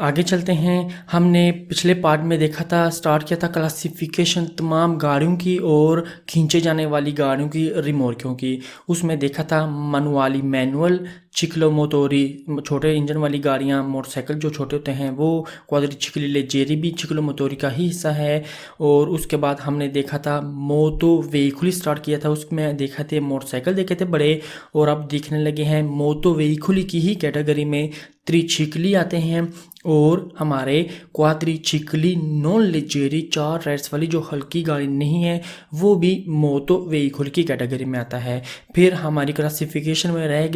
आगे चलते हैं। हमने पिछले पार्ट में देखा था, स्टार्ट किया था क्लासिफिकेशन तमाम गाड़ियों की और खींचे जाने वाली गाड़ियों की रिमोर्कों की। उसमें देखा था मनुवाली मैनुअल, चिक्लोमोटोरी छोटे इंजन वाली गाड़ियाँ, मोटरसाइकिल जो छोटे होते हैं वो, क्वाड्रिचिकली लेजेरी भी चिक्लोमोटोरी का ही हिस्सा है। और उसके बाद हमने देखा था मोटो व्हीकल स्टार्ट किया था, उसमें देखा थे मोटरसाइकिल देखे थे बड़े, और अब दिखने लगे हैं मोटो व्हीकल की ही कैटेगरी में त्रिचिकली आते हैं। और हमारे क्वाड्रिचिकली नॉन लेजेरी 4 टायर्स वाली जो हल्की गाड़ी नहीं है वो भी मोटो व्हीकल की कैटेगरी में आता है। फिर हमारी क्लासिफिकेशन में रह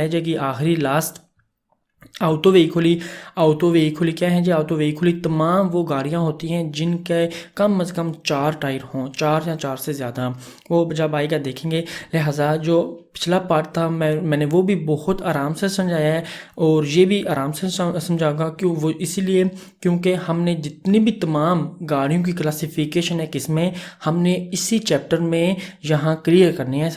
जाएगी आखिरी last auto weekly. Auto weekly क्या है जी? ऑटो व्हीकली तमाम वो गाड़ियाँ होती हैं जिनके कम से कम 4 टायर हों, 4 या 4 से ज़्यादा, वो जब आएगा देखेंगे। लिहाजा जो पिछला पार्ट था मैंने वो भी बहुत आराम से समझाया है और ये भी आराम से समझाऊंगा। क्यों? वो इसीलिए क्योंकि हमने जितनी भी तमाम गाड़ियों की क्लासिफिकेशन है किसमें, हमने इसी चैप्टर में यहाँ क्लियर करनी है,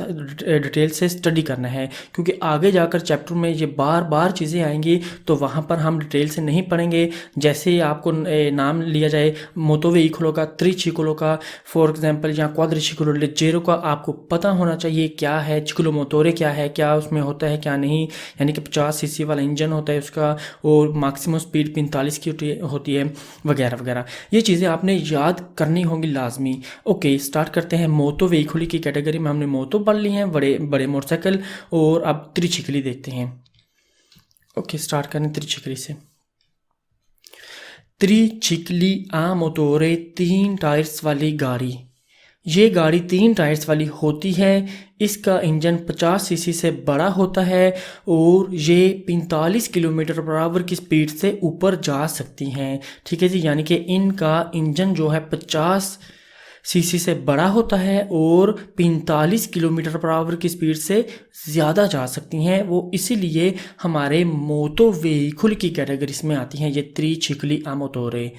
डिटेल से स्टडी करना है। क्योंकि आगे जाकर चैप्टर में ये बार बार चीज़ें आएंगी तो वहाँ पर हम डिटेल से नहीं पढ़ेंगे। जैसे ही आपको नाम लिया जाए मोटो व्हीकलों का, त्रिचिकलो का फॉर एग्जांपल, या क्वाड्रिचिकलो लेजेरो का, आपको पता होना चाहिए क्या है, चिक्लोमोटोरे क्या है, क्या उसमें होता है क्या नहीं। यानी कि 50 सीसी वाला इंजन होता है उसका और मैक्सिमम स्पीड 45 की होती है वगैरह वगैरह। ये चीज़ें आपने याद करनी होंगी लाजमी। ओके, स्टार्ट करते हैं। मोटो व्हीकल की कैटेगरी में हमने मोटो पढ़ ली हैं, बड़े बड़े मोटरसाइकिल, और अब त्रिचिकली देखते हैं। ओके, स्टार्ट करें त्रिचिकली से। त्रिचिकली आ मोटोरे 3 टायर्स वाली गाड़ी। ये गाड़ी 3 टायर्स वाली होती है। इसका इंजन 50 सीसी से बड़ा होता है और ये 45 किलोमीटर पर आवर की स्पीड से ऊपर जा सकती हैं। ठीक है जी, यानी कि इनका इंजन जो है 50 सीसी से बड़ा होता है और 45 किलोमीटर पर आवर की स्पीड से ज़्यादा जा सकती हैं। वो इसीलिए हमारे मोटो व्हीकल की कैटेगरीज में आती हैं ये त्रिचिकली आ मोटोरे।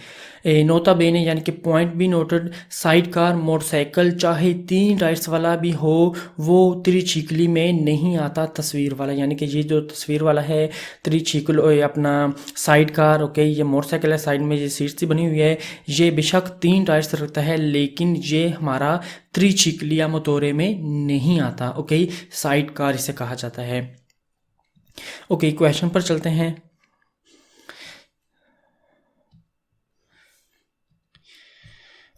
नोटा बेने यानी कि पॉइंट भी नोटेड, साइड कार मोटरसाइकिल चाहे 3 टायर्स वाला भी हो वो त्रिचिकली में नहीं आता तस्वीर वाला। यानी कि ये जो तस्वीर वाला है त्रिचिकल अपना साइड कार, ओके, ये मोटरसाइकिल है, साइड में ये सीट सी बनी हुई है, ये बेशक 3 टायर्स रखता है लेकिन ये हमारा त्रिचिकली आ मोटोरे में नहीं आता। ओके, साइड कार इसे कहा जाता है। ओके, क्वेश्चन पर चलते हैं।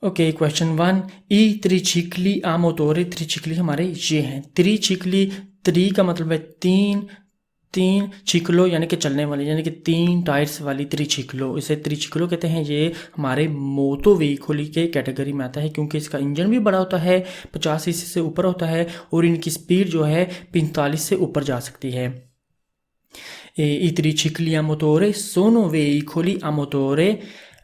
ओके, क्वेश्चन 1, ई त्रिचिकली आ मोटोरे। त्रिचिकली हमारे ये हैं। त्रिचिकली, त्रि का मतलब है 3, 3 चिकलो यानी कि चलने वाली, यानी कि 3 टायर्स वाली त्रिचिकलो, इसे त्रिचिकलो कहते हैं। ये हमारे मोटो व्हीकल के कैटेगरी में आता है क्योंकि इसका इंजन भी बड़ा होता है, 50 सीसी से ऊपर होता है और इनकी स्पीड जो है 45 से ऊपर जा सकती है। I tricicli a motore sono veicoli a motore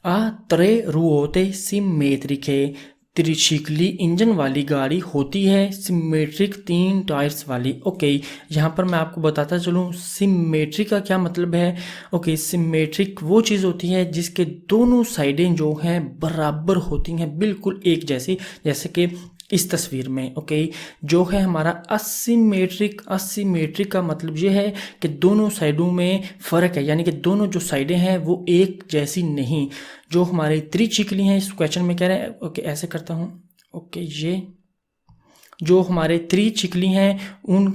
a 3 ruote simmetriche। त्रिचिकली engine वाली गाड़ी होती है सिमेट्रिक 3 टायर्स वाली। ओके, यहाँ पर मैं आपको बताता चलूँ सिमेट्रिक का क्या मतलब है। ओके, सिमेट्रिक वो चीज़ होती है जिसके दोनों साइडें जो हैं बराबर होती हैं, बिल्कुल एक जैसी, जैसे कि इस तस्वीर में। ओके, जो है हमारा असिमेट्रिक, असिमेट्रिक का मतलब ये है कि दोनों साइडों में फ़र्क है, यानी कि दोनों जो साइडें हैं वो एक जैसी नहीं। जो हमारे त्रिचिकली हैं इस क्वेश्चन में कह रहे हैं। ओके, ऐसे करता हूँ। ओके, ये जो हमारे त्रिचिकली हैं उन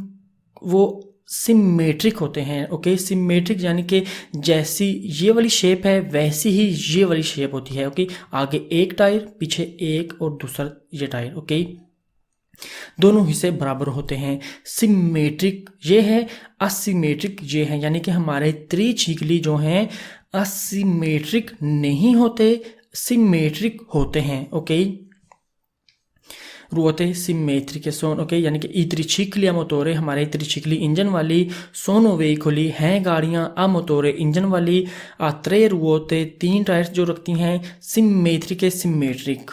वो सिमेट्रिक होते हैं। ओके, सिमेट्रिक यानी कि जैसी ये वाली शेप है वैसी ही ये वाली शेप होती है। ओके, आगे एक टायर, पीछे एक और दूसरा ये टायर। ओके, दोनों हिस्से बराबर होते हैं। सिमेट्रिक ये है, असिमेट्रिक ये है, यानी कि हमारे त्रिचिकली जो हैं असिमेट्रिक नहीं होते, सिमेट्रिक होते हैं। Okay, ruote simmetriche sono, okay, यानी कि ई त्रिचिकली आ मोटोरे हमारे त्रिचिकली इंजन वाली, सोनो वेहिकली हैं गाड़ियाँ, आ मोटोरे इंजन वाली, आ 3 ruote 3 टायर्स जो रखती हैं, सिमेट्रिके symmetric.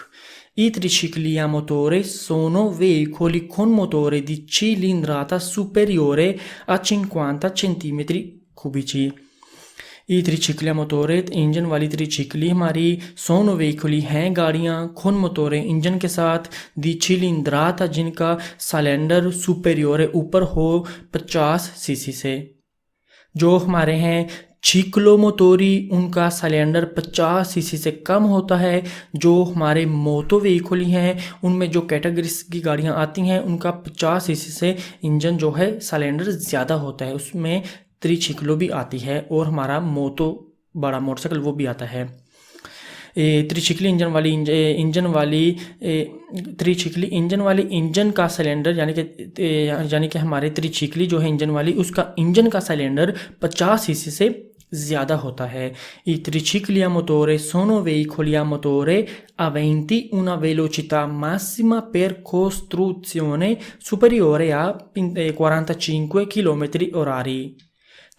I tricicli a motore sono veicoli con motore di cilindrata superiore a 50 centimetri cubici। ई त्रिचिकली मोटोरे इंजन वाली त्रिचिकली हमारी, सोनो व्हीकली हैं गाड़ियाँ, खोन मोटोरे इंजन के साथ, दी चिलिंद्राता जिनका सिलेंडर सुपेरियोर ऊपर हो 50 सीसी से। जो हमारे हैं छिक्लोमोटोरी उनका सिलेंडर 50 सीसी से कम होता है। जो हमारे मोटो व्हीकल हैं उनमें जो कैटेगरीज की गाड़ियां आती हैं उनका 50 सीसी से इंजन जो है सिलेंडर ज़्यादा होता है, उसमें त्रिछिक्लो भी आती है और हमारा मोटो बड़ा मोटरसाइकिल वो भी आता है। त्रिछिकली इंजन वाली इंजन का सिलेंडर यानी कि हमारे त्रिछिकली जो है इंजन वाली उसका इंजन का सिलेंडर 50 सीसी से ज़्यादा होता है। I tricicli a motore sono veicoli a motore aventi una velocità massima per costruzione superiore a 45 km orari।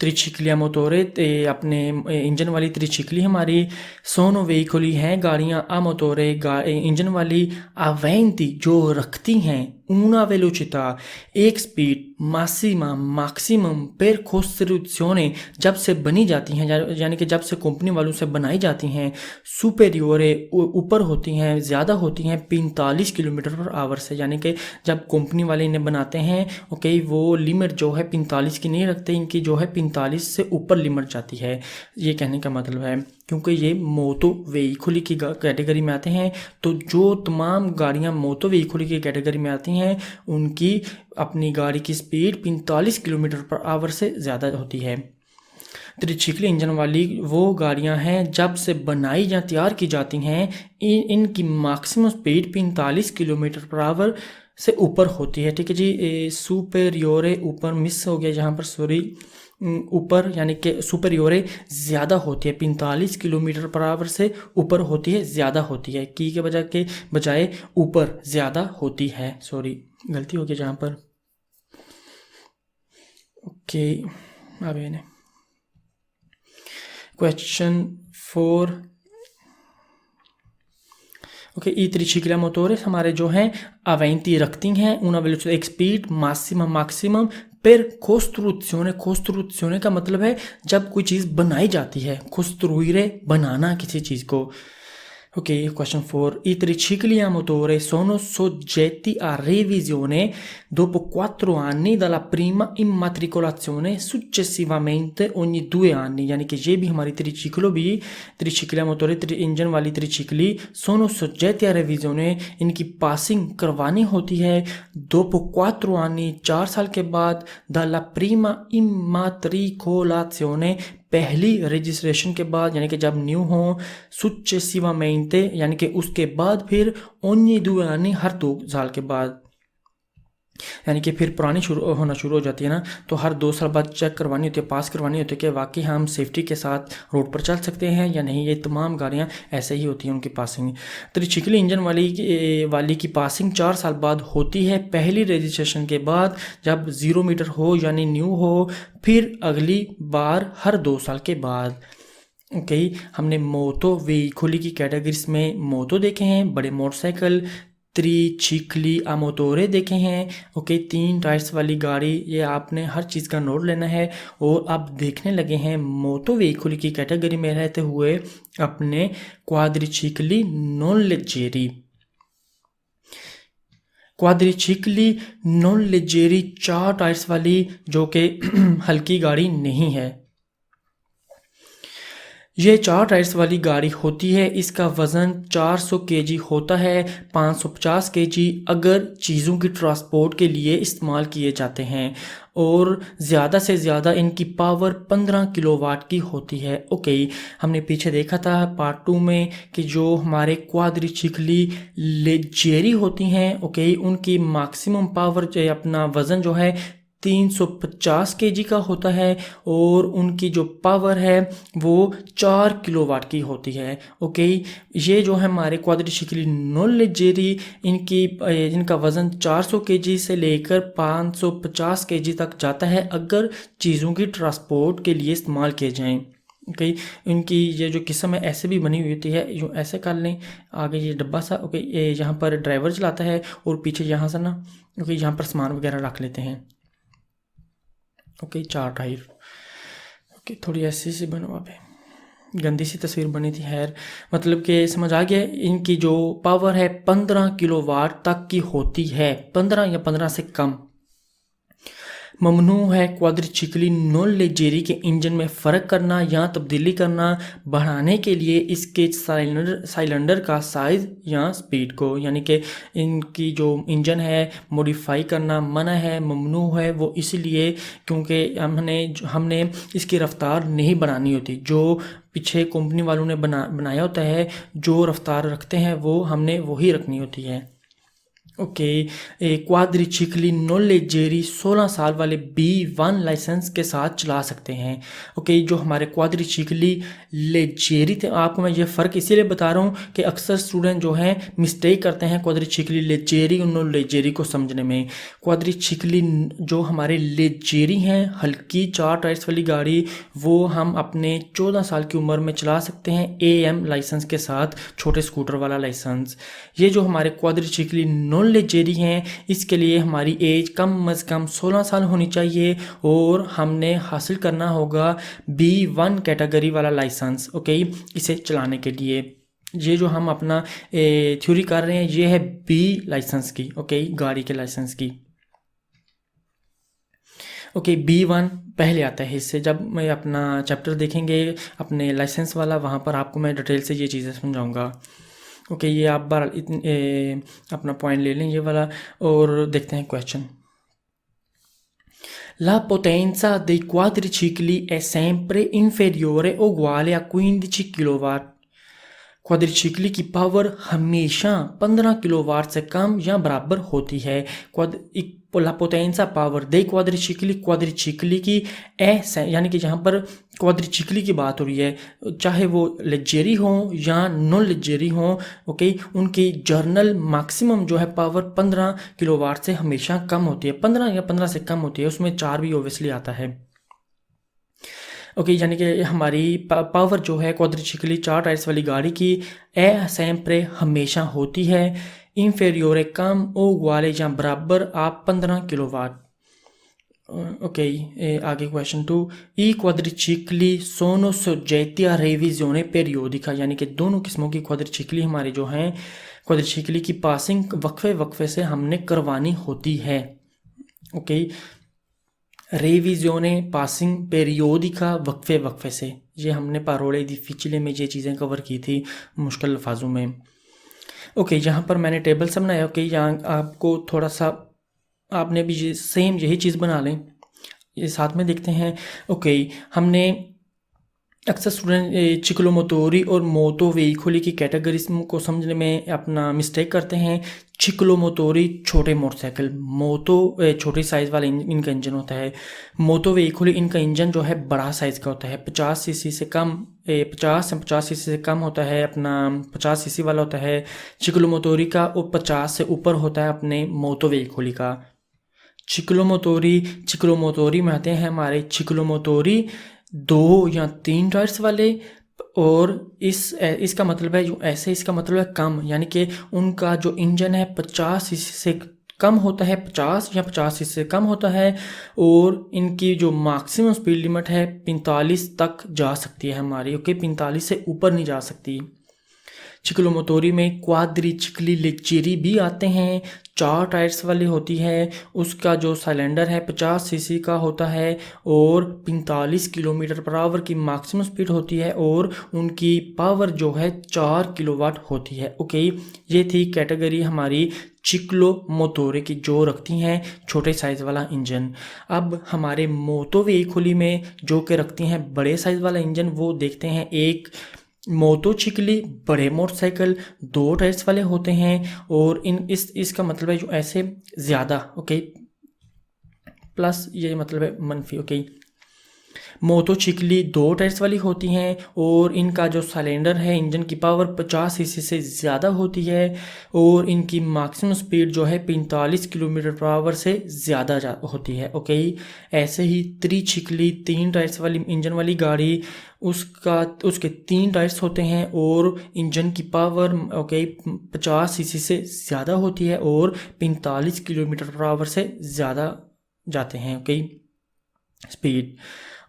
त्रिछिकलिया मोटोरे अपने इंजन वाली त्रिछिकली हमारी सोनो व्हीकली हैं गाड़ियाँ आ मोटोरे इंजन वाली अवेंती जो रखती हैं una velocità एक स्पीड मासिमा मैक्सिमम पर कोस्ट्रूzione जब से बनी जाती हैं यानी कि जब से कंपनी वालों से बनाई जाती हैं सुपेरियोरे ऊपर होती हैं ज़्यादा होती हैं 45 किलोमीटर पर आवर से, यानी कि जब कंपनी वाले इन्हें बनाते हैं ओके वो लिमिट जो है 45 की नहीं रखते, इनकी जो है 45 से ऊपर लिमिट जाती है। ये कहने का मतलब है क्योंकि ये मोटो व्हीकल की कैटेगरी में आते हैं, तो जो तमाम गाड़ियाँ मोटो व्हीकल की कैटेगरी में आती हैं उनकी अपनी गाड़ी की स्पीड 45 किलोमीटर पर आवर से ज़्यादा होती है। त्रिछिकली इंजन वाली वो गाड़ियां हैं जब से बनाई या तैयार की जाती हैं इनकी maximum speed 45 kilometre per hour से ऊपर होती है। ठीक है जी, सुपेरियोरे ऊपर मिस हो गया यहाँ पर, सॉरी, ऊपर यानी कि सुपेरियोरे ज़्यादा होती है 45 किलोमीटर पर आवर से ऊपर होती है, ज़्यादा होती है की के बजाय ऊपर ज़्यादा होती है। सॉरी गलती हो गई जहाँ पर। ओके अब इन्हें क्वेश्चन 4 ओके ई त्रिछिकलिया मोटोरेस हमारे जो हैं अवेंती रखती हैं una velocità एक स्पीड मैक्सिमम पर कोस्ट्रूzione का मतलब है जब कोई चीज़ बनाई जाती है, costruire बनाना किसी चीज़ को। Ok, question 4. I tricicli a motore sono soggetti a revisione dopo 4 anni dalla prima immatricolazione, successivamente ogni 2 anni, यानी कि ये भी हमारी त्रिछिकली मोटोरे इंजन वाली त्रिछिकली सोनो सॉजेtti a revisione, इनकी पासिंग करवानी होती है dopo 4 anni 4 साल के बाद dalla prima immatricolazione, पहली रजिस्ट्रेशन के बाद यानी कि जब न्यू हो, सुccessivamente यानी कि उसके बाद, फिर ogni 2 anni हर 2 साल के बाद, यानी कि फिर पुरानी होना शुरू हो जाती है ना, तो हर 2 साल बाद चेक करवानी होती है, पास करवानी होती है कि वाकई हम सेफ्टी के साथ रोड पर चल सकते हैं या नहीं। ये तमाम गाड़ियाँ ऐसे ही होती हैं उनकी पासिंग। त्रिछिकली इंजन वाली की पासिंग 4 साल बाद होती है, पहली रजिस्ट्रेशन के बाद जब 0 मीटर हो यानी न्यू हो, फिर अगली बार हर 2 साल के बाद। ओके, हमने मोटो व्हीकल की कैटेगरीज में मोटो देखे हैं, बड़े मोटरसाइकिल, त्रिछिकली आ मोटोरे देखे हैं। ओके, 3 टायर्स वाली गाड़ी, ये आपने हर चीज़ का नोट लेना है। और अब देखने लगे हैं मोटो व्हीकल की कैटेगरी में रहते हुए अपने क्वाड्रिछिकली नॉन लेजेरी 4 टायर्स वाली जो कि हल्की गाड़ी नहीं है। ये 4 टायर्स वाली गाड़ी होती है, इसका वज़न 400 केजी होता है, 550 केजी अगर चीज़ों की ट्रांसपोर्ट के लिए इस्तेमाल किए जाते हैं, और ज़्यादा से ज़्यादा इनकी पावर 15 किलोवाट की होती है। ओके, हमने पीछे देखा था पार्ट 2 में कि जो हमारे क्वाड्रिछिकली लेजेरी होती हैं, ओके, उनकी मैक्सिमम पावर जो अपना वज़न जो है 350 केजी का होता है, और उनकी जो पावर है वो 4 किलोवाट की होती है। ओके, ये जो है हमारे क्वाड्रिछिकली नॉन लेजेरी, इनका वज़न 400 केजी से लेकर 550 केजी तक जाता है अगर चीज़ों की ट्रांसपोर्ट के लिए इस्तेमाल किए जाएं। ओके, इनकी ये जो किस्म है ऐसे भी बनी हुई होती है, यूँ ऐसे कर लें, आगे ये डब्बा सा, ओके, यहाँ पर ड्राइवर चलाता है और पीछे यहाँ से ना, ओके, यहाँ पर सामान वगैरह रख लेते हैं। ओके, 4 टायर, ओके, थोड़ी ऐसी सी बनवा पे गंदी सी तस्वीर बनी थी। खैर, मतलब कि समझ आ गया। इनकी जो पावर है 15 किलोवाट तक की होती है, 15 या 15 से कम। ममनू है क्वाड्रिचिकली नॉन लेजेरी के इंजन में फ़र्क करना या तब्दीली करना बढ़ाने के लिए इसके साइलेंडर का साइज़ या स्पीड को, यानी कि इनकी जो इंजन है मॉडिफाई करना मना है, ममनू है वो इसलिए क्योंकि हमने इसकी रफ्तार नहीं बढ़ानी होती। जो पीछे कंपनी वालों ने बनाया होता है, जो रफ्तार रखते हैं वो हमने वही रखनी होती है। ओके, क्वाड्रिचिकली नॉन लेजेरी 16 साल वाले B1 लाइसेंस के साथ चला सकते हैं। ओके, जो हमारे क्वाड्रिचिकली लेजेरी थे, आपको मैं ये फ़र्क इसीलिए बता रहा हूँ कि अक्सर स्टूडेंट जो हैं मिस्टेक करते हैं क्वाड्रिचिकली लेजेरी और नॉन लेजेरी को समझने में। क्वाड्रिचिकली जो हमारे लेजेरी हैं, हल्की 4 टायर्स वाली गाड़ी, वो हम अपने 14 साल की उम्र में चला सकते हैं AM लाइसेंस के साथ, छोटे स्कूटर वाला लाइसेंस। ये जो हमारे क्वाड्रिचिकली नॉन लेजेरी हैं, इसके लिए हमारी एज कम अज़ कम 16 साल होनी चाहिए और हमने हासिल करना होगा B1 कैटेगरी वाला लाइसेंस। ओके, इसे चलाने के लिए ये जो हम अपना थ्योरी कर रहे हैं, ये है B लाइसेंस की, ओके, गाड़ी के लाइसेंस की। ओके, B1 पहले आता है। इससे जब मैं अपना चैप्टर देखेंगे अपने लाइसेंस वाला, वहाँ पर आपको मैं डिटेल से ये चीज़ें समझाऊंगा। ओके, ये आप बार अपना पॉइंट ले लें ये वाला और देखते हैं question. La potenza dei quadricicli è sempre inferiore o uguale a 15 kW। क्वाड्रिचिकली की पावर हमेशा 15 किलोवाट से कम या बराबर होती है। ला पोटेंसा पावर दे क्वाड्रिचिकली की यानी कि जहाँ पर क्वाड्रिचिकली की बात हो रही है, चाहे वो लेजेरी हो या नॉन लेजेरी हो, ओके, उनकी जर्नल मैक्सिमम जो है पावर 15 किलोवाट से हमेशा कम होती है। 15 या 15 से कम होती है, उसमें 4 भी ओबियसली आता है। ओके, यानी कि हमारी पावर जो है क्वाड्रिचिकली 4 टायर्स वाली गाड़ी की सेम्प्रे हमेशा होती है इंफेरियोरे कम ओ वाले या बराबर आप 15 किलोवाट। ओके, आगे क्वेश्चन 2। ई क्वाड्रिचिकली सोनो सोजेती a revisione periodica, यानी कि दोनों किस्मों की क्वाड्रिचिकली हमारी जो हैं क्वाड्रिचिकली की पासिंग वक्फे से हमने करवानी होती है। ओके, रेविजोने पासिंग पेरियोडिका वक्फे से, ये हमने पारोले डिफिचिले में ये चीज़ें कवर की थी मुश्किल अल्फाजों में। ओके, यहाँ पर मैंने टेबल से बनाया। ओके, यहाँ आपको थोड़ा सा आपने भी ये सेम यही चीज़ बना लें, ये साथ में देखते हैं। ओके, हमने अक्सर स्टूडेंट चिक्लोमोटोरी और मोटो वेहिकुली की कैटेगरीज को समझने में अपना मिस्टेक करते हैं। चिक्लोमोटोरी छोटे मोटरसाइकिल, मोटो छोटे साइज़ वाला इनका इंजन होता है। मोटो वेहिकुली इनका इंजन जो है बड़ा साइज़ का होता है, 50 सीसी से कम, 50 सीसी से कम होता है, अपना 50 सीसी वाला होता है चिक्लोमोटोरी का, और 50 से ऊपर होता है अपने मोटो वेहिकुली का। चिक्लोमोटोरी में आते हैं हमारे चिक्लोमोटोरी 2 या 3 टायर्स वाले, और इसका मतलब है जो ऐसे, इसका मतलब है कम, यानी कि उनका जो इंजन है 50 सीसी से कम होता है, 50 या 50 सीसी से कम होता है, और इनकी जो मैक्सिमम स्पीड लिमिट है 45 तक जा सकती है हमारी। ओके, 45 से ऊपर नहीं जा सकती। चिक्लोमोटोरी में क्वाड्रिचिकली लेजेरी भी आते हैं, 4 टायर्स वाली होती है, उसका जो सिलेंडर है 50 सीसी का होता है और 45 किलोमीटर पर आवर की मैक्सिमम स्पीड होती है, और उनकी पावर जो है 4 किलोवाट होती है। ओके, ये थी कैटेगरी हमारी चिक्लोमोटोरी की, जो रखती हैं छोटे साइज़ वाला इंजन। अब हमारे मोटो वेहिकुली में जो कि रखती हैं बड़े साइज़ वाला इंजन, वो देखते हैं। एक मोटोचिकली बड़े मोटरसाइकिल 2 टायर्स वाले होते हैं, और इसका मतलब है जो ऐसे ज़्यादा, ओके, प्लस ये मतलब है मनफी। ओके, मोटोचिकली 2 टायर्स वाली होती हैं, और इनका जो सिलेंडर है इंजन की पावर 50 सीसी से ज़्यादा होती है, और इनकी मैक्सिमम स्पीड जो है 45 किलोमीटर पर आवर से ज़्यादा होती है। ओके, ऐसे ही त्रिचिकली 3 टायर्स वाली इंजन वाली गाड़ी, उसके 3 टायर्स होते हैं, और इंजन की पावर ओके 50 सीसी से ज़्यादा होती है, और 45 किलोमीटर पर आवर से ज़्यादा जाते हैं। Okay, speed.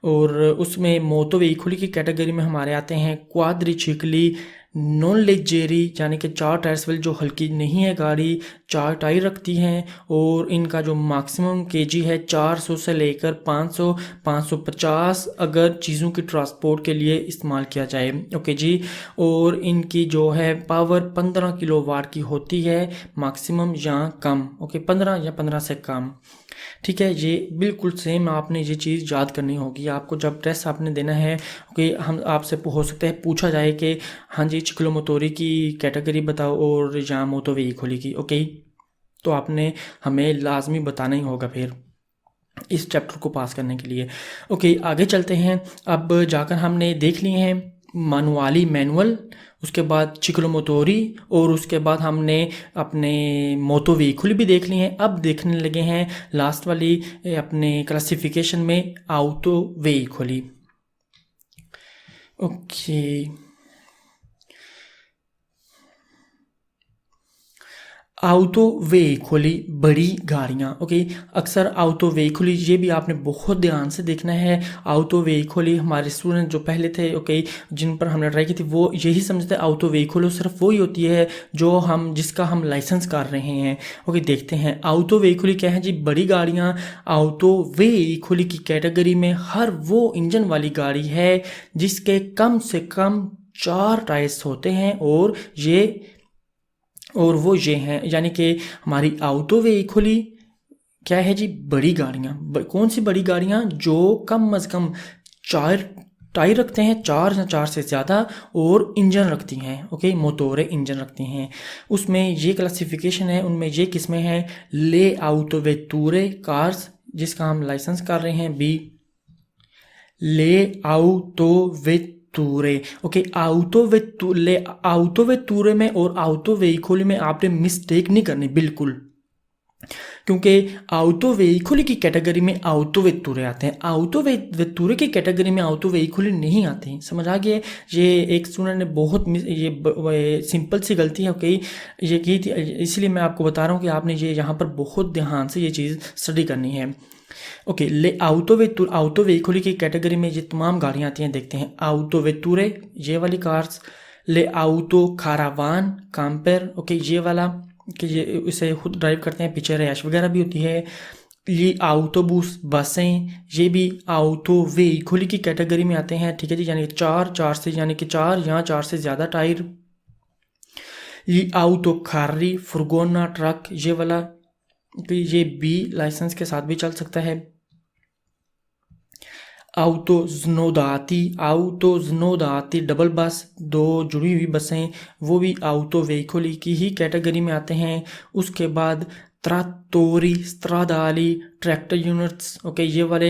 और उसमें मोटो वेहिकुली की कैटेगरी में हमारे आते हैं क्वाड्रिचिकली नॉन लेजेरी यानी कि 4 टायर्स वाली जो हल्की नहीं है गाड़ी, 4 टायर रखती हैं और इनका जो मैक्सिमम केजी है 400 से लेकर 500 550 अगर चीज़ों की ट्रांसपोर्ट के लिए इस्तेमाल किया जाए। ओके जी। और इनकी जो है पावर 15 किलोवाट की होती है मैक्सिमम या कम। ओके, 15 या 15 से कम। ठीक है, ये बिल्कुल सेम आपने ये चीज़ याद करनी होगी। आपको जब टेस्ट आपने देना है कि हम आपसे हो सकता है पूछा जाए कि हाँ जी चिक्लोमोटोरी की कैटेगरी बताओ और या मोटो व्हीकल की। ओके, तो आपने हमें लाजमी बताना ही होगा फिर इस चैप्टर को पास करने के लिए। ओके, आगे चलते हैं। अब जाकर हमने देख लिए हैं मानुअली मैनुअल, उसके बाद चिक्लोमोटोरी और उसके बाद हमने अपने मोटो व्हीकल भी देख लिए हैं। अब देखने लगे हैं लास्ट वाली अपने क्लासिफिकेशन में auto vehicle. Okay, auto vehicle बड़ी गाड़ियाँ। ओके, अक्सर ऑटो व्हीकल ये भी आपने बहुत ध्यान से देखना है। ऑटो व्हीकल हमारे स्टूडेंट जो पहले थे, ओके, जिन पर हमने ट्राई की थी, वो यही समझते हैं ऑटो व्हीकल सिर्फ वही होती है जो हम जिसका हम लाइसेंस कर रहे हैं। ओके, देखते हैं ऑटो व्हीकल क्या है जी। बड़ी गाड़ियाँ ऑटो व्हीकल की कैटेगरी में हर वो इंजन वाली गाड़ी है जिसके कम से कम 4 टायर्स होते हैं और वो ये हैं, यानी कि हमारी ऑटो व्हीकल क्या है जी, बड़ी गाड़ियाँ। कौन सी बड़ी गाड़ियाँ जो कम अज़ कम 4 टायर रखते हैं, 4 या 4 से ज़्यादा, और इंजन रखती हैं। ओके, मोटोरे इंजन रखती हैं। उसमें ये क्लासिफिकेशन है, उनमें ये किस्में हैं। ले ऑटोवेतूरे कार्स जिसका हम लाइसेंस कर रहे हैं बी, ले ऑटोवेतूरे। ओके, ऑटोवेतूरे में और ऑटो व्हीकल में आपने मिस्टेक नहीं करनी बिल्कुल, क्योंकि ऑटो व्हीकल की कैटेगरी में ऑटो वेतुरे आते हैं, ऑटो वेतुरे की कैटेगरी में ऑटो व्हीकल नहीं आते हैं। समझ आ गया? ये एक स्टूडेंट ने बहुत ये सिंपल सी गलती है ओके ये की थी, इसलिए मैं आपको बता रहा हूँ कि आपने ये यहाँ पर बहुत ध्यान से ये चीज़ स्टडी करनी है। ओके, ले ऑटो व्हीकल की कैटेगरी में ये तमाम गाड़ियाँ आती हैं। देखते हैं ऑटो वेतुरे, ये वाली कार्स। ले ऑटो कारावान कैंपर, ओके, ये वाला कि ये इसे खुद ड्राइव करते हैं, पीछे रैश वगैरह भी होती है। ये ऑटोबूस बसें, ये भी ऑटो व्हीकल की कैटेगरी में आते हैं। ठीक है जी, यानी कि 4 से यानी कि 4 या 4 से ज़्यादा टायर। ये ऑटो कारी फुरगोना ट्रक, ये वाला तो ये बी लाइसेंस के साथ भी चल सकता है। ऑटो ज़्नोदाती डबल बस, 2 जुड़ी हुई बसें, वो भी ऑटो व्हीकल की ही कैटेगरी में आते हैं। उसके बाद त्रातोरी स्त्रादाली ट्रैक्टर यूनिट्स, ओके, ये वाले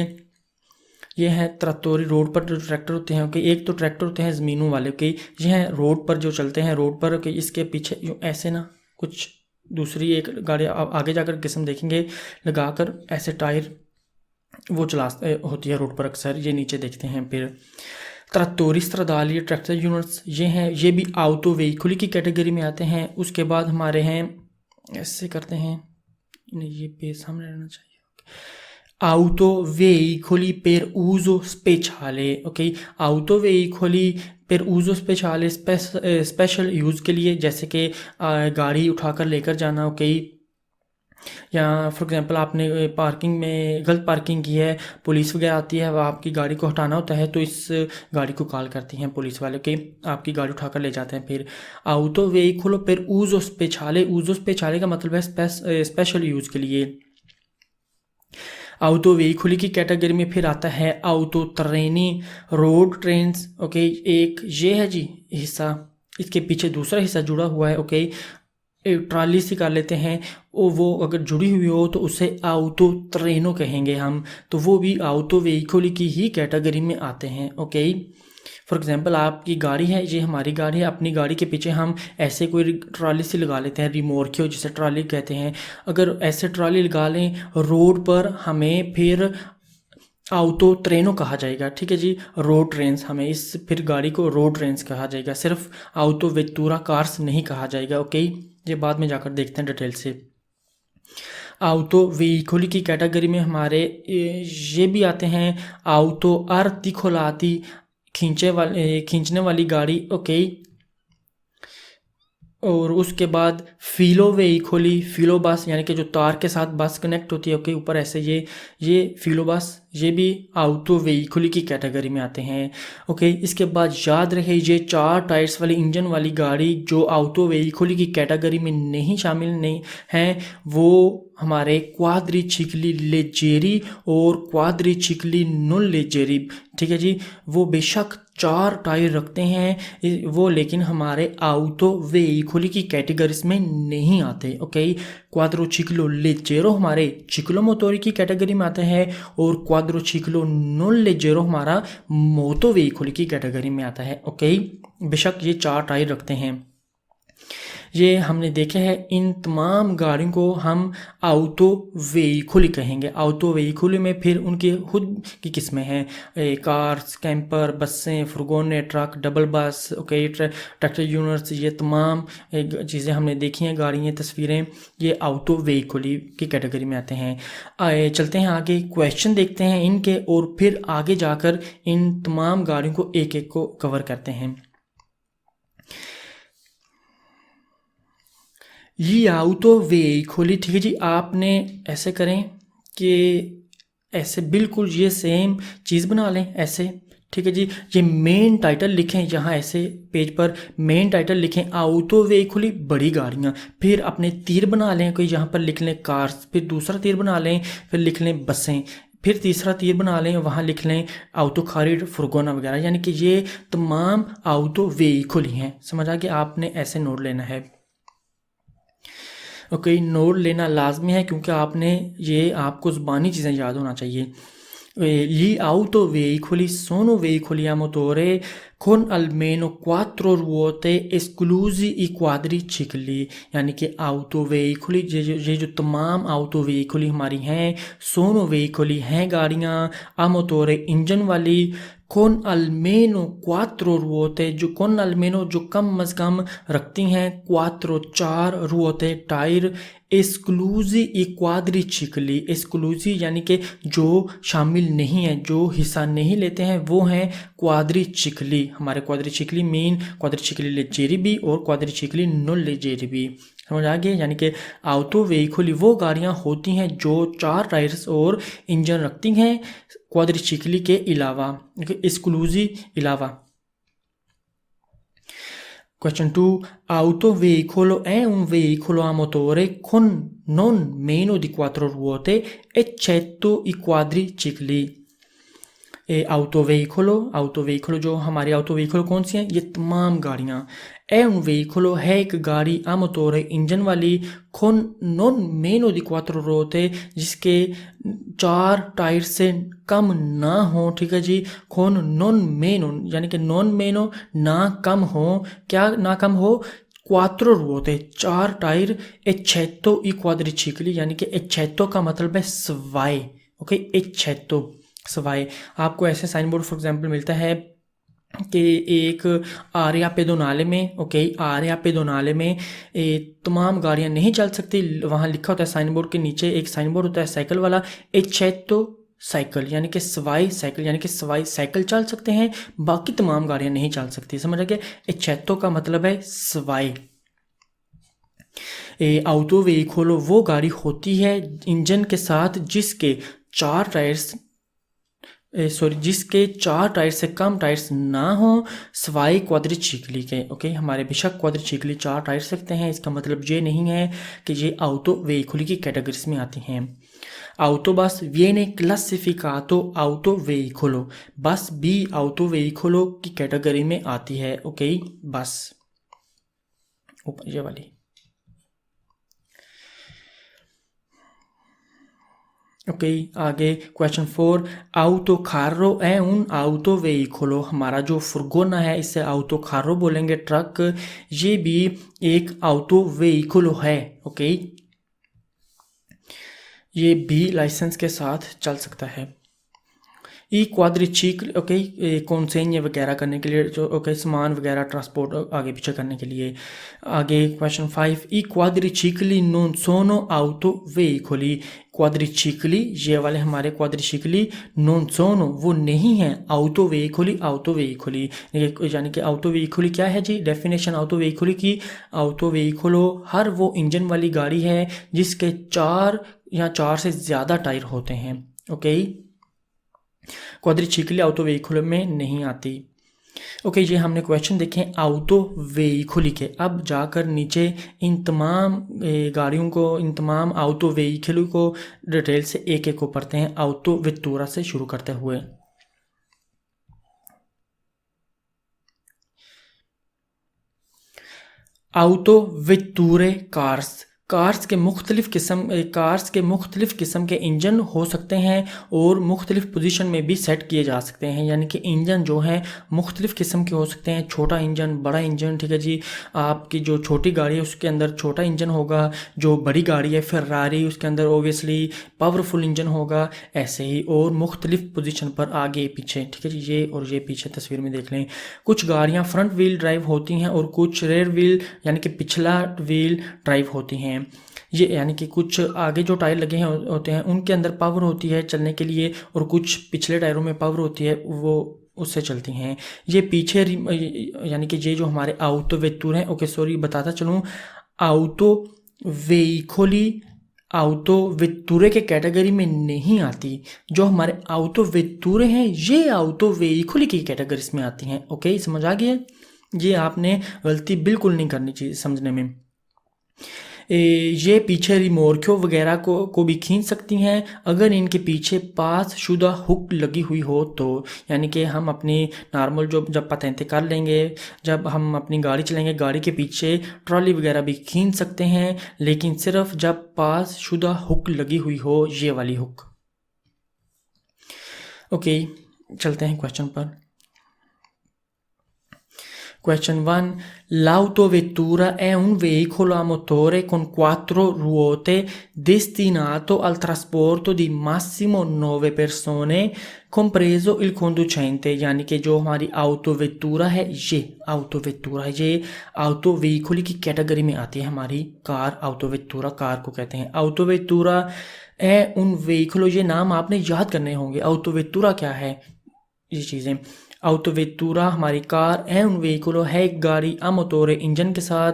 ये हैं त्रातोरी, रोड पर जो ट्रैक्टर होते हैं। ओके, एक तो ट्रैक्टर होते हैं ज़मीनों वाले, ओके, ये हैं रोड पर जो चलते हैं रोड पर। ओके, इसके पीछे यूँ ऐसे ना कुछ दूसरी एक गाड़ी आगे जाकर किस्म देखेंगे लगाकर ऐसे टायर वो चला होती है रोड पर अक्सर, ये नीचे देखते हैं। फिर त्रातोरी स्त्रादाली ट्रैक्टर यूनिट्स, ये हैं, ये भी ऑटो व्हीकल की कैटेगरी में आते हैं। उसके बाद हमारे हैं, ऐसे करते हैं, ये पेज सामने रहना चाहिए। Auto vehicle per uso speciale, okay, auto vehicle per uso speciale special use के लिए, जैसे कि गाड़ी उठाकर लेकर जाना। ओके, या फॉर एग्जांपल आपने पार्किंग में गलत पार्किंग की है, पुलिस वगैरह आती है, वह आपकी गाड़ी को हटाना होता है, तो इस गाड़ी को कॉल करती हैं पुलिस वाले के, आपकी गाड़ी उठाकर ले जाते हैं। फिर ऑटो व्हीकल पर ऊज़ो स्पेशले का मतलब है स्पेशल यूज़ के लिए। ऑटो व्हीकल की कैटेगरी में फिर आता है auto trainee road trains. Okay, एक ये है जी हिस्सा, इसके पीछे दूसरा हिस्सा जुड़ा हुआ है। ओके, एक ट्राली सी कर लेते हैं, वो अगर जुड़ी हुई हो तो उसे ऑटो ट्रेनो कहेंगे हम, तो वो भी ऑटो व्हीकल की ही कैटेगरी में आते हैं। ओके, फॉर एग्जांपल आपकी गाड़ी है, ये हमारी गाड़ी है, अपनी गाड़ी के पीछे हम ऐसे कोई ट्राली सी लगा लेते हैं, रिमोर्कियो जिसे ट्राली कहते हैं। अगर ऐसे ट्राली लगा लें रोड पर, हमें फिर ऑटो ट्रेनो कहा जाएगा। ठीक है जी, रोड ट्रेन्स, हमें इस फिर गाड़ी को रोड ट्रेन्स कहा जाएगा, सिर्फ ऑटो वेतुरा कार्स नहीं कहा जाएगा। ओके, ये बाद में जाकर देखते हैं डिटेल से। ऑटो व्हीकल की कैटेगरी में हमारे ये भी आते हैं ऑटो आर्टिकोलाती खींचने वाली गाड़ी। ओके, और उसके बाद फिलो वेहिकुली, फिलो बस यानी कि जो तार के साथ बस कनेक्ट होती है, ओके, ऊपर ऐसे ये फिलो बस, ये भी ऑटो वेहिकुली की कैटेगरी में आते हैं। ओके, इसके बाद याद रहे ये 4 टायर्स वाली इंजन वाली गाड़ी जो ऑटो वेहिकुली की कैटेगरी में नहीं शामिल नहीं हैं, वो हमारे क्वाड्रिचिकली लेजेरी और क्वाड्रिचिकली नॉन लेजेरी, ठीक है जी, वो बेशक 4 टायर रखते हैं वो, लेकिन हमारे ऑटो वेहिकुली की कैटेगरीज में नहीं आते। ओके, क्वाड्रोचिक्लो लेजेरो हमारे चिक्लोमोटोरी की कैटेगरी में आते हैं और क्वाड्रोचिक्लो नॉन लेजेरो हमारा मोटो वेहिकुली की कैटेगरी में आता है। ओके, बेशक ये 4 टायर रखते हैं। ये हमने देखे हैं, इन तमाम गाड़ियों को हम ऑटो वेहिकुल कहेंगे। ऑटो वेहिकुल में फिर उनकी खुद की किस्में हैं, कार्स, कैंपर, बसें, फुर्गोने, ट्रक, डबल बस, ओके, ट्रैक्टर यूनिट्स, ये तमाम चीज़ें हमने देखी हैं, गाड़ियाँ, तस्वीरें, ये ऑटो वेहिकुल की कैटेगरी में आते हैं। चलते हैं आगे, क्वेश्चन देखते हैं इनके और फिर आगे जाकर इन तमाम गाड़ियों को एक एक को कवर करते हैं। ये ऑटो वेहिकुल, ठीक है जी, आपने ऐसे करें कि ऐसे बिल्कुल ये सेम चीज़ बना लें ऐसे, ठीक है जी, ये मेन टाइटल लिखें यहाँ, ऐसे पेज पर मेन टाइटल लिखें ऑटो वेहिकुल बड़ी गाड़ियाँ, फिर अपने तीर बना लें, कोई यहाँ पर लिख लें कार्स, फिर दूसरा तीर बना लें, फिर लिख लें बसें, फिर तीसरा तीर बना लें, वहाँ लिख लें ऑटो खारिड, फुर्गोना वगैरह, यानी कि ये तमाम ऑटो वेहिकुल ही हैं। समझ आ गया, आपने ऐसे नोट लेना है। ओके, नोट लेना लाजमी है क्योंकि आपने ये आपको ज़ुबानी चीज़ें याद होना चाहिए। Gli auto veicoli sono veicoli a motore con almeno 4 ruote esclusi i quadricicli, यानी कि ऑटो वेहिकुली, ये जो तमाम ऑटो वेहिकुली हमारी हैं, सोनो वेहिकुली हैं गाड़ियाँ आ मोटोरे इंजन वाली, कौन अल्मेनो क्वात्रो रुओते, जो कौन अल्मेनो जो कम अज़ कम रखती हैं क्वात्रो 4 रुओते टायर, एक्सक्लूजी ई क्वाड्रिचिकली, एक्सक्लूजी यानी कि जो शामिल नहीं है, जो हिस्सा नहीं लेते हैं, वो हैं क्वाड्रिचिकली। हमारे क्वाड्रिचिकली मीन क्वाड्रिचिकली लेजेरी भी और क्वाड्रिचिकली नॉन लेजेरी भी। समझ आ गया, यानी कि ऑटो वेहिकुल वो गाड़ियाँ होती हैं जो 4 टायर्स और इंजन रखती हैं क्वाड्रिचिकली के अलावा, एक्सक्लूजी अलावा। Question 2. Auto veicolo è un veicolo a motore con non meno di 4 ruote, eccetto i quadricicli. ऑटो वेहिकुलो जो हमारी ऑटो वेहिकुलो कौन सी हैं, ये तमाम गाड़ियाँ। ए उन वेहिकुलो है एक गाड़ी आ मोटोरे इंजन वाली, con non meno di 4 ruote, जिसके 4 टायर से कम ना हो, ठीक है जी, con non meno यानी कि नॉन मेनो ना कम हो, क्या ना कम हो, 4 रुओते 4 टायर, एच्छेत्तो ई क्वाड्रिचिकली, यानी कि एच्छेत्तो का मतलब है सवाए। ओके, एच्छेत्तो सवाए। आपको ऐसे साइन बोर्ड फॉर एग्जांपल मिलता है कि एक आर्या पेदोनाले में, ओके, आर्या पेदोनाले में तमाम गाड़ियां नहीं चल सकती, वहाँ लिखा होता है साइन बोर्ड के नीचे, एक साइन बोर्ड होता है साइकिल वाला, एच्छेत्तो साइकिल, यानी कि सवाई साइकिल, यानी कि सवाई साइकिल चल सकते हैं, बाकी तमाम गाड़ियां नहीं चल सकती। समझ आ गया, एच्छेत्तो का मतलब है सवाई। ऑटो वेहिकुलो वो गाड़ी होती है इंजन के साथ जिसके 4 टायर्स जिसके 4 टायर से कम टायर्स ना हो, सवाई क्वाड्रिचिकली के। ओके, हमारे बेशक क्वाड्रिचिकली 4 टायर्स रखते हैं, इसका मतलब ये नहीं है कि ये ऑटो वेहिकुल की कैटेगरीज में आती हैं। Autobus viene classificato auto veicolo, बस भी ऑटो वेहिकुलो की कैटेगरी में आती है। ओके, बस ऊपर ये वाली। ओके, आगे क्वेश्चन 4, ऑटो कार्रो है उन ऑटो वेहिकुलो, हमारा जो फुर्गोना है इसे ऑटो कार्रो बोलेंगे, ट्रक, ये भी एक ऑटो वेहिकुलो है। ओके, ये भी लाइसेंस के साथ चल सकता है। ई क्वाड्रिचिकल ओके कॉन्सेंज वगैरह करने के लिए जो ओके सामान वगैरह ट्रांसपोर्ट आगे पीछे करने के लिए। आगे क्वेश्चन 5 ई क्वाड्रिचिकली नॉन सोनो ऑटो वेहिकली। क्वाड्रिचिकली ये वाले हमारे क्वाड्रिचिकली नॉन सोनो वो नहीं है ऑटो वेहिकली यानी कि ऑटो वेहिकली क्या है जी डेफिनेशन ऑटो वेहिकली की। ऑटो वेहिकलो हर वो इंजन वाली गाड़ी है जिसके 4 या 4 से ज़्यादा टायर होते हैं। ओके क्वाड्रिचिकली ऑटो वेहिकल में नहीं आती। ओके ये हमने क्वेश्चन देखे ऑटो वेहिकल के। अब जाकर नीचे इन तमाम गाड़ियों को इन तमाम ऑटो वेहिकल को डिटेल से एक एक को पढ़ते हैं। ऑटो वेतुरा से शुरू करते हुए ऑटो वेतुरे कार्स के मुख्तलिफ़ किस्म के इंजन हो सकते हैं और मुख्तलिफ़ पोजीशन में भी सेट किए जा सकते हैं। यानी कि इंजन जो है मुख्तलिफ़ किस्म के हो सकते हैं, छोटा इंजन, बड़ा इंजन। ठीक है जी, आपकी जो छोटी गाड़ी है उसके अंदर छोटा इंजन होगा, जो बड़ी गाड़ी है फरारी उसके अंदर ओबियसली पावरफुल इंजन होगा, ऐसे ही और मुख्तलिफ़ पोजीशन पर आगे पीछे। ठीक है जी, ये और ये पीछे तस्वीर में देख लें। कुछ गाड़ियाँ फ्रंट व्हील ड्राइव होती हैं और कुछ रेयर व्हील यानी कि पिछला व्हील ड्राइव होती हैं। ये यानी कि कुछ आगे जो टायर लगे हैं होते हैं उनके अंदर पावर होती है चलने के लिए और कुछ पिछले टायरों में पावर होती है वो उससे चलती हैं। ये पीछे यानी कि ये जो हमारे ऑटो वेतुर हैं ओके सॉरी बताता चलूँ ऑटो वेतुरे के कैटेगरी में नहीं आती। जो हमारे ऑटो वेतुरे हैं ये ऑटो वेहिकल की कैटेगरीज में आती हैं। ओके समझ आ गया। ये आपने गलती बिल्कुल नहीं करनी चाहिए समझने में। ये पीछे रिमोर्क्यो वगैरह को भी खींच सकती हैं अगर इनके पीछे पास शुदा हुक लगी हुई हो तो। यानी कि हम अपनी नॉर्मल जब पतेंते कर लेंगे, जब हम अपनी गाड़ी चलाएंगे, गाड़ी के पीछे ट्रॉली वगैरह भी खींच सकते हैं, लेकिन सिर्फ जब पास शुदा हुक लगी हुई हो, ये वाली हुक। ओके चलते हैं क्वेश्चन पर। Question 1. L'autovettura è un veicolo a motore con 4 ruote destinato al trasporto di massimo 9 persone, compreso il conducente। यानी कि जो हमारी ऑटोवेतुरा है ये ऑटो व्हीकल की कैटेगरी में आती है। हमारी कार ऑटोवेतुरा कार को कहते हैं। ऑटोवेतुरा है उन व्हीकलों, ये नाम आपने याद करने होंगे। ऑटोवेतुरा क्या है ये चीज़ें। ऑटोवेतुरा हमारी कार है उन व्हीकलों है एक गाड़ी आ मोटोरे इंजन के साथ,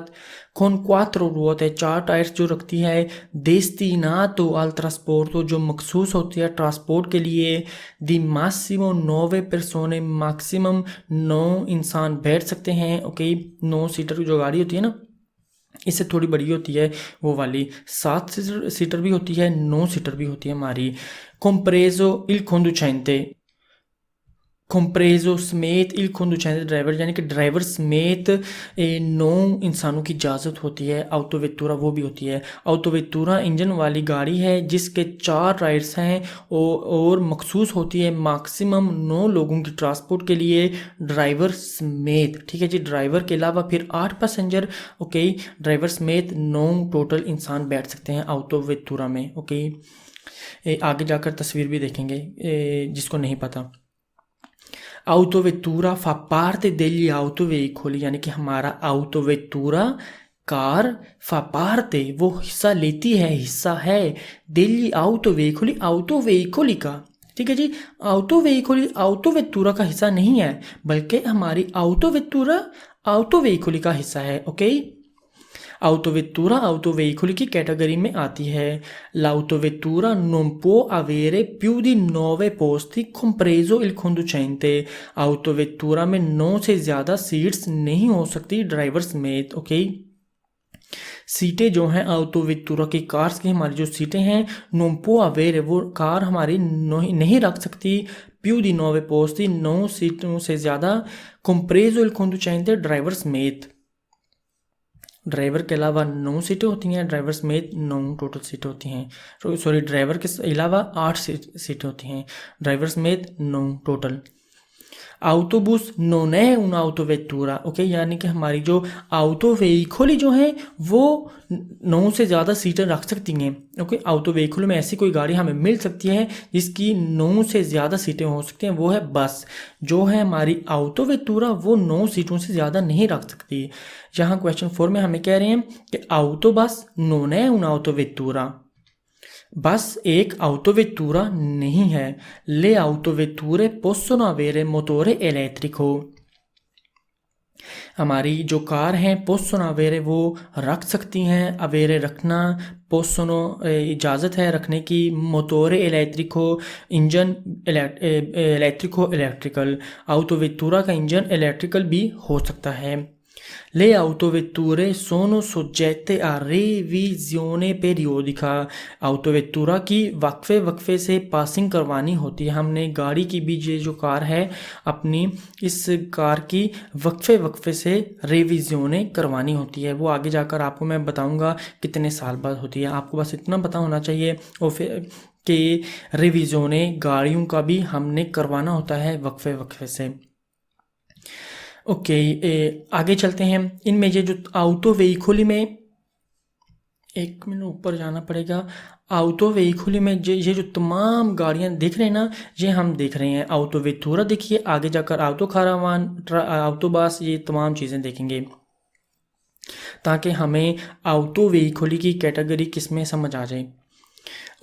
con 4 ruote 4 टायर्स जो रखती है, destinato al trasporto जो मखसूस होती है ट्रांसपोर्ट के लिए, di massimo 9 persone मैक्सिमम 9 इंसान बैठ सकते हैं। ओके 9 सीटर जो गाड़ी होती है ना इससे थोड़ी बड़ी होती है वो वाली, 7 सीटर भी होती है, 9 सीटर भी होती है हमारी। compreso il conducente compreso समेत il conducente ड्राइवर यानी कि ड्राइवर समेत 9 इंसानों की इजाज़त होती है। ऑटोवेतुरा वो भी होती है। ऑटोवेतुरा इंजन वाली गाड़ी है जिसके 4 टायर्स हैं और मखसूस होती है मैक्सिमम 9 लोगों की ट्रांसपोर्ट के लिए ड्राइवर समेत। ठीक है जी, ड्राइवर के अलावा फिर 8 पैसेंजर। ओके ड्राइवर समेत 9 टोटल इंसान बैठ सकते हैं ऑटोवेतुरा में। ओके आगे जाकर तस्वीर भी देखेंगे जिसको नहीं पता। ऑटोवेतुरा fa parte degli autoveicoli यानी कि हमारा ऑटोवेतुरा कार fa parte वो हिस्सा लेती है, हिस्सा है degli autoveicoli का। ठीक है जी, ऑटोवेतुरा का हिस्सा नहीं है बल्कि हमारी ऑटोवेतुरा ऑटोवेicoli का हिस्सा है। ओके ऑटोवेतुरा ऑटोवेicoli की कैटेगरी में आती है। l'autovettura non può avere più di 9 posti compreso il conducente। ऑटोवेतुरा में 9 से ज़्यादा सीट्स नहीं हो सकती ड्राइवर समेत। ओके सीटें जो हैं ऑटोवेतुरा की कार्स की हमारी जो सीटें हैं non può avere वो कार हमारी नहीं रख सकती più di 9 posti 9 सीटों से ज़्यादा compreso il conducente ड्राइवर समेत। ड्राइवर के अलावा 9 सीटें होती हैं, ड्राइवर समेत 9 टोटल सीटें होती हैं। सॉरी ड्राइवर के अलावा 8 सीटें होती हैं, ड्राइवर समेत 9 total. autobus non è un'autovettura, okay, यानी कि हमारी जो ऑटो व्हीकल जो है वो 9 से ज़्यादा सीटें रख सकती हैं। ओके, ऑटो व्हीकल में ऐसी कोई गाड़ी हमें मिल सकती है जिसकी 9 से ज़्यादा सीटें हो सकती हैं, वो है बस। जो है हमारी ऑटो वेतुरा वो 9 सीटों से ज़्यादा नहीं रख सकती। यहाँ क्वेश्चन 4 में हमें कह रहे हैं कि ऑटो बस non è un'autovettura, बस एक autovettura नहीं है। Le autovetture possono avere motore elettrico, हमारी जो कार हैं possono avere वो रख सकती हैं, avere रखना, possono इजाज़त है रखने की, motore elettrico engine, elettrico electrical, autovettura का इंजन इलेक्ट्रिकल भी हो सकता है। Le autovetture sono soggette a revisione periodica, autovettura की वक्फे वक्फे से पासिंग करवानी होती है। हमने गाड़ी की भी ये जो कार है अपनी, इस कार की वक्फे वक्फे से रिविज़ियोने करवानी होती है। वो आगे जाकर आपको मैं बताऊंगा कितने साल बाद होती है, आपको बस इतना पता होना चाहिए। और फिर कि रिविज़ियोने गाड़ियों का भी हमने करवाना होता है वक्फे वक्फे से। ओके, आगे चलते हैं। इनमें ये जो ऑटो व्हीकल में, एक मिनट ऊपर जाना पड़ेगा। ऑटो व्हीकल में ये जो तमाम गाड़ियां देख रहे हैं ना, ये हम देख रहे हैं। ऑटो वेतुरा देखिए, आगे जाकर ऑटो कारावान, ऑटो बस, ये तमाम चीज़ें देखेंगे ताकि हमें ऑटो व्हीकल की कैटेगरी किस में समझ आ जाए।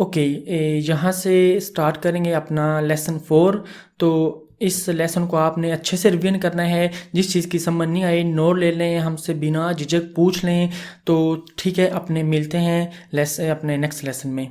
ओके, यहाँ से स्टार्ट करेंगे अपना लेसन 4। तो इस लेसन को आपने अच्छे से रिवीजन करना है। जिस चीज़ की समझ नहीं आई नोट ले लें, हमसे बिना झिझक पूछ लें। तो ठीक है, अपने मिलते हैं अपने नेक्स्ट लेसन में।